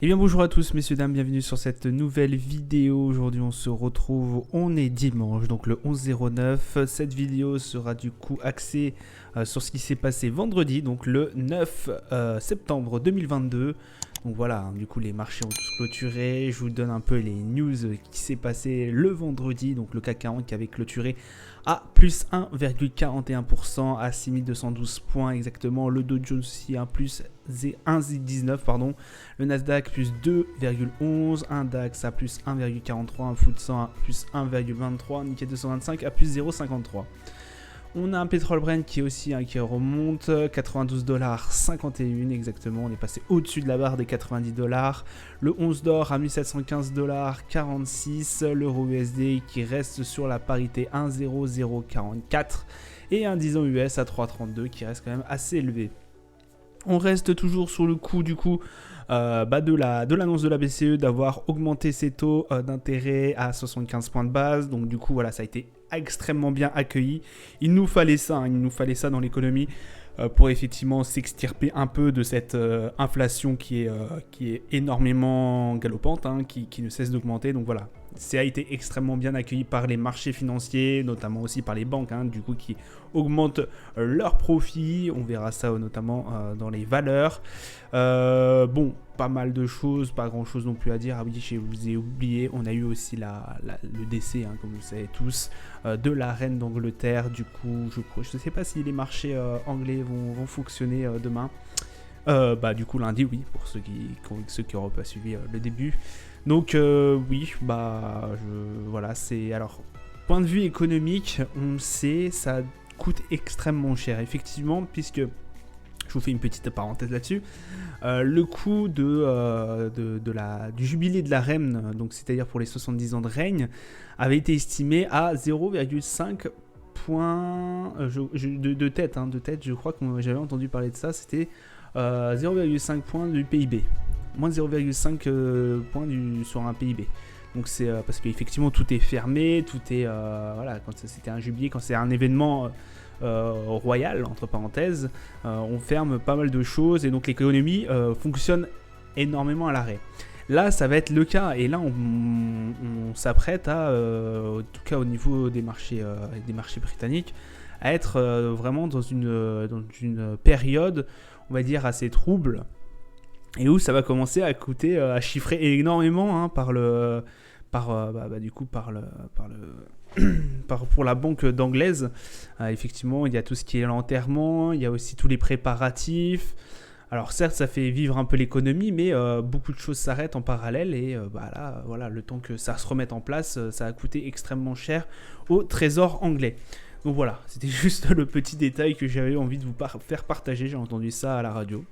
Eh bien bonjour à tous messieurs dames, bienvenue sur cette nouvelle vidéo. Aujourd'hui on se retrouve, on est dimanche, donc le 11/09. Cette vidéo sera du coup axée sur ce qui s'est passé vendredi, donc le 9 septembre 2022. Donc voilà, du coup les marchés ont tous clôturé, je vous donne un peu les news qui s'est passé le vendredi, donc le CAC 40 qui avait clôturé à plus 1,41% à 6212 points exactement, le Dow Jones aussi à plus 1,19 pardon, le Nasdaq plus 2,11, un DAX à plus 1,43, un FTSE à plus 1,23, Nikkei 225 à plus 0,53. On a un pétrole Brent qui est aussi qui remonte, 92,51 exactement, on est passé au-dessus de la barre des 90 $. Le 11 d'or à 1715,46 $, l'euro USD qui reste sur la parité 1,0044 et un 10 ans US à 3,32 qui reste quand même assez élevé. On reste toujours sur le coup du coup de l'annonce de la BCE d'avoir augmenté ses taux d'intérêt à 75 points de base. Donc du coup voilà, ça a été extrêmement bien accueilli. Il nous fallait ça dans l'économie pour effectivement s'extirper un peu de cette inflation qui est énormément galopante, qui ne cesse d'augmenter. Donc voilà, ça a été extrêmement bien accueilli par les marchés financiers, notamment aussi par les banques, du coup qui augmentent leurs profits. On verra ça notamment dans les valeurs. Bon, pas mal de choses, pas grand chose non plus à dire. Ah oui, je vous ai oublié, on a eu aussi le décès, comme vous le savez tous, de la reine d'Angleterre. Du coup, je ne sais pas si les marchés anglais vont fonctionner demain. Du coup, lundi, oui, pour ceux qui n'auront pas suivi le début. Donc, oui, voilà, c'est. Alors, point de vue économique, on le sait, ça coûte extrêmement cher, effectivement, puisque. Je vous fais une petite parenthèse là-dessus. Le coût du jubilé de la reine, donc c'est-à-dire pour les 70 ans de règne, avait été estimé à 0,5 points de tête. Je crois que j'avais entendu parler de ça. C'était 0,5 points du PIB. Moins 0,5 points sur un PIB. Donc c'est parce qu'effectivement tout est fermé, tout est voilà, quand c'était un jubilé, quand c'est un événement royal entre parenthèses, on ferme pas mal de choses et donc l'économie fonctionne énormément à l'arrêt. Là ça va être le cas et là on s'apprête à, en tout cas au niveau des marchés britanniques, à être vraiment dans une période, on va dire, assez trouble. Et où ça va commencer à coûter, à chiffrer énormément pour la banque d'anglaise. Effectivement, il y a tout ce qui est l'enterrement, il y a aussi tous les préparatifs. Alors certes, ça fait vivre un peu l'économie, mais beaucoup de choses s'arrêtent en parallèle et là, voilà, le temps que ça se remette en place, ça a coûté extrêmement cher au trésor anglais. Donc voilà, c'était juste le petit détail que j'avais envie de vous faire partager. J'ai entendu ça à la radio.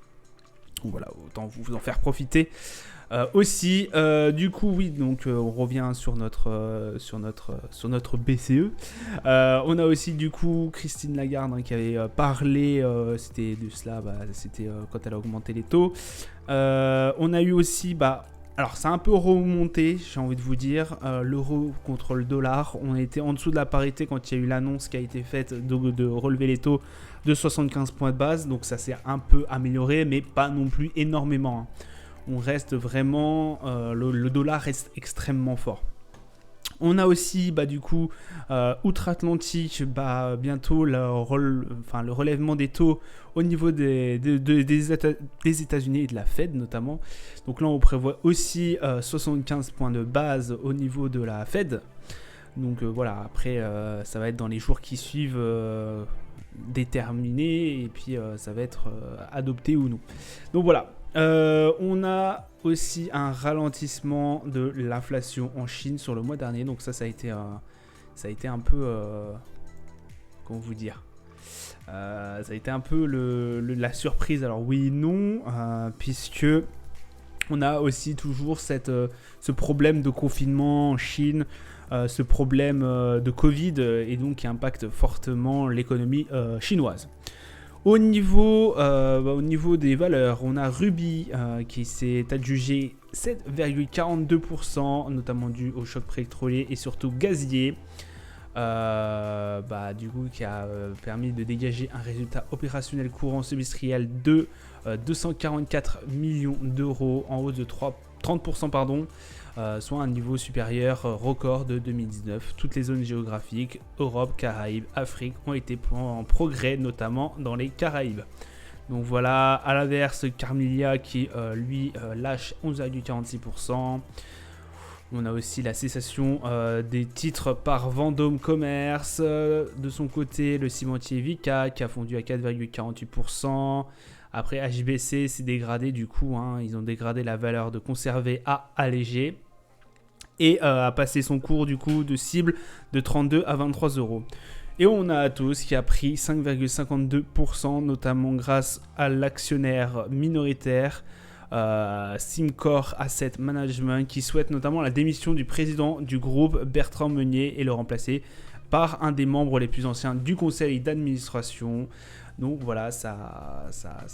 Donc voilà, autant vous en faire profiter aussi. Du coup, oui, donc on revient sur notre BCE. On a aussi du coup Christine Lagarde qui avait parlé, c'était de cela, c'était quand elle a augmenté les taux. On a eu aussi, alors c'est un peu remonté, j'ai envie de vous dire, l'euro contre le dollar. On était en dessous de la parité quand il y a eu l'annonce qui a été faite de relever les taux de 75 points de base. Donc ça s'est un peu amélioré, mais pas non plus énormément. On reste vraiment, le dollar reste extrêmement fort. On a aussi, du coup, outre-Atlantique, bientôt le relèvement des taux au niveau des États-Unis et de la Fed notamment. Donc là, on prévoit aussi 75 points de base au niveau de la Fed. Donc voilà, après, ça va être dans les jours qui suivent déterminé et puis ça va être adopté ou non. Donc voilà. On a aussi un ralentissement de l'inflation en Chine sur le mois dernier. Donc ça a été un peu... comment vous dire, ça a été un peu la surprise. Alors oui, non, puisque on a aussi toujours ce problème de confinement en Chine, ce problème de Covid, et donc qui impacte fortement l'économie chinoise. Au niveau des valeurs, on a Ruby qui s'est adjugé 7,42%, notamment dû au choc pétrolier et surtout gazier. du coup, qui a permis de dégager un résultat opérationnel courant semestriel de 244 millions d'euros, en hausse de 30%, soit un niveau supérieur record de 2019. Toutes les zones géographiques, Europe, Caraïbes, Afrique, ont été en progrès, notamment dans les Caraïbes. Donc voilà, à l'inverse, Carmiglia qui lui lâche 11,46%. On a aussi la cessation des titres par Vendôme Commerce. De son côté, le cimentier Vicat qui a fondu à 4,48%. Après, HBC s'est dégradé du coup. Ils ont dégradé la valeur de conservé à allégé. Et a passé son cours du coup de cible de 32 à 23 euros. Et on a Atos qui a pris 5,52%, notamment grâce à l'actionnaire minoritaire Simcore Asset Management, qui souhaite notamment la démission du président du groupe Bertrand Meunier et le remplacer par un des membres les plus anciens du conseil d'administration. Donc voilà, ça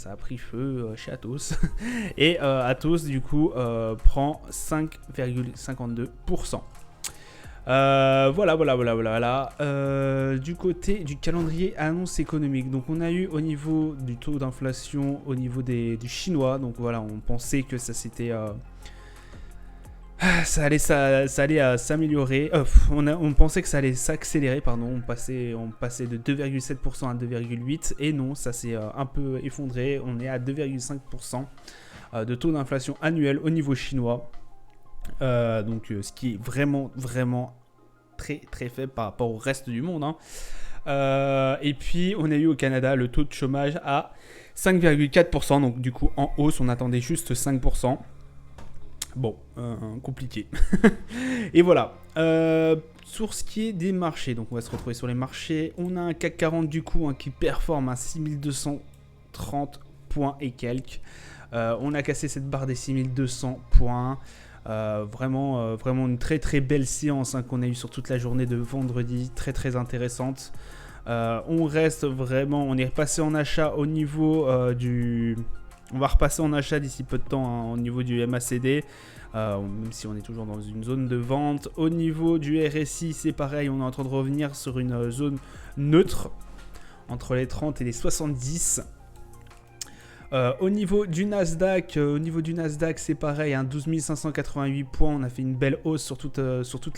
a pris feu chez Atos. Et Atos du coup prend 5,52%. Voilà. Du côté du calendrier annonce économique, donc on a eu au niveau du taux d'inflation, au niveau du chinois, donc voilà, on pensait que ça s'était ça allait s'améliorer. On pensait que ça allait s'accélérer, on passait de 2,7% à 2,8%, et non, ça s'est un peu effondré. On est à 2,5% de taux d'inflation annuel au niveau chinois. Ce qui est vraiment très très faible par rapport au reste du monde. Et puis on a eu au Canada le taux de chômage à 5,4%, donc du coup en hausse, on attendait juste 5%. Bon, compliqué. Et voilà. Sur ce qui est des marchés, donc on va se retrouver sur les marchés. On a un CAC 40 du coup qui performe à 6230 points et quelques. On a cassé cette barre des 6200 points. Vraiment une très très belle séance qu'on a eue sur toute la journée de vendredi, très très intéressante. On est repassé en achat au niveau on va repasser en achat d'ici peu de temps au niveau du MACD, même si on est toujours dans une zone de vente. Au niveau du RSI, c'est pareil, on est en train de revenir sur une zone neutre entre les 30 et les 70. Au niveau du Nasdaq, c'est pareil, 12 588 points. On a fait une belle hausse sur toute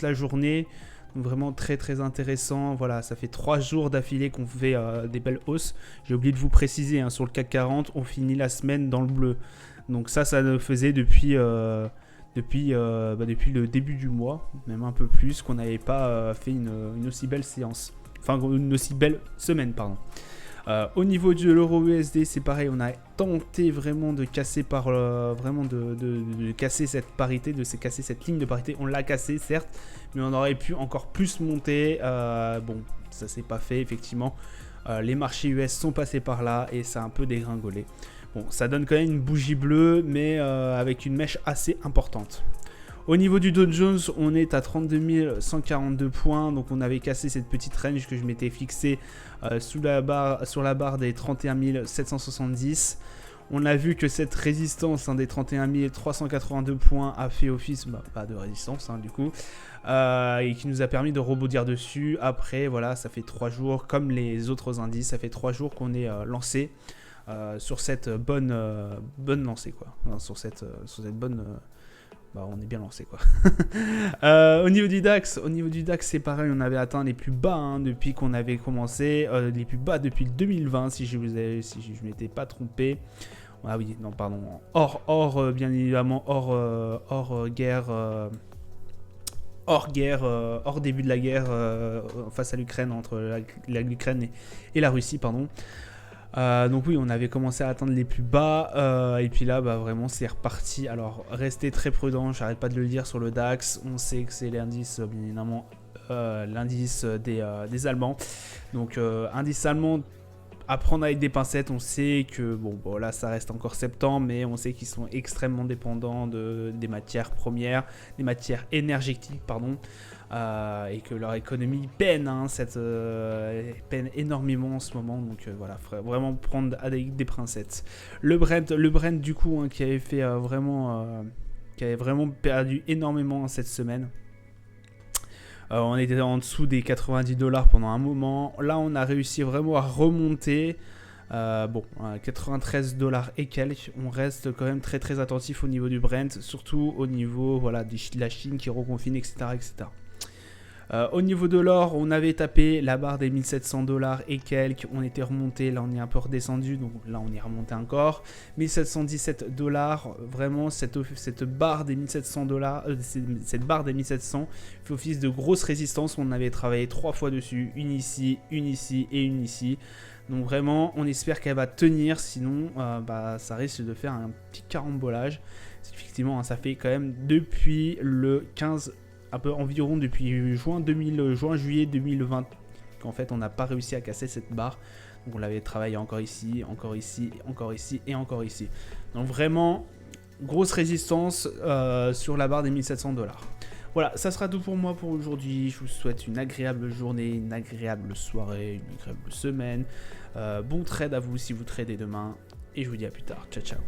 la journée. Donc vraiment très très intéressant. Voilà, ça fait 3 jours d'affilée qu'on fait des belles hausses. J'ai oublié de vous préciser, sur le CAC 40, on finit la semaine dans le bleu. Donc ça le faisait depuis le début du mois, même un peu plus, qu'on n'avait pas fait une aussi belle séance. Enfin, une aussi belle semaine, pardon. Au niveau de l'euro USD, c'est pareil, on a tenté vraiment de casser de casser cette parité, de casser cette ligne de parité. On l'a cassé certes, mais on aurait pu encore plus monter. Bon, ça s'est pas fait effectivement. Les marchés US sont passés par là et ça a un peu dégringolé. Bon, ça donne quand même une bougie bleue, mais avec une mèche assez importante. Au niveau du Dow Jones, on est à 32 142 points, donc on avait cassé cette petite range que je m'étais fixée sur la barre des 31 770. On a vu que cette résistance des 31 382 points a fait office, pas de résistance du coup, et qui nous a permis de rebondir dessus. Après, voilà, ça fait 3 jours, comme les autres indices, ça fait 3 jours qu'on est lancé sur cette bonne lancée, quoi. Enfin, sur cette bonne... on est bien lancé, quoi. Au niveau du DAX, c'est pareil, on avait atteint les plus bas depuis qu'on avait commencé, les plus bas depuis 2020, si je m'étais pas trompé. Ah oui, non, pardon. Bien évidemment, hors guerre, hors début de la guerre face à l'Ukraine, entre l'Ukraine et la Russie, pardon. Donc oui, on avait commencé à atteindre les plus bas et puis là vraiment c'est reparti. Alors restez très prudents, j'arrête pas de le dire sur le DAX. On sait que c'est l'indice, bien évidemment, l'indice des Allemands. Donc indice allemand à prendre avec des pincettes. On sait que là ça reste encore septembre, mais on sait qu'ils sont extrêmement dépendants des matières premières, des matières énergétiques, pardon. Et que leur économie peine, peine énormément en ce moment, donc voilà, faut vraiment prendre avec des pincettes. Le Brent du coup qui avait fait qui avait vraiment perdu énormément cette semaine. On était en dessous des 90 $ pendant un moment. Là, on a réussi vraiment à remonter. 93 $ et quelques. On reste quand même très très attentif au niveau du Brent, surtout au niveau de la Chine qui reconfine, etc. etc. Au niveau de l'or, on avait tapé la barre des 1700 $ et quelques. On était remonté, là on est un peu redescendu, donc là on est remonté encore. 1717 $, vraiment cette barre des 1700 $, cette barre des 1700 fait office de grosse résistance. On avait travaillé 3 fois dessus, une ici et une ici. Donc vraiment, on espère qu'elle va tenir, sinon ça risque de faire un petit carambolage. Effectivement, ça fait quand même depuis le 15, un peu environ depuis juillet 2020, qu'en fait on n'a pas réussi à casser cette barre. Donc on l'avait travaillé encore ici, encore ici, encore ici et encore ici. Donc vraiment, grosse résistance sur la barre des 1700 $. Voilà, ça sera tout pour moi pour aujourd'hui. Je vous souhaite une agréable journée, une agréable soirée, une agréable semaine. Bon trade à vous si vous tradez demain. Et je vous dis à plus tard. Ciao, ciao.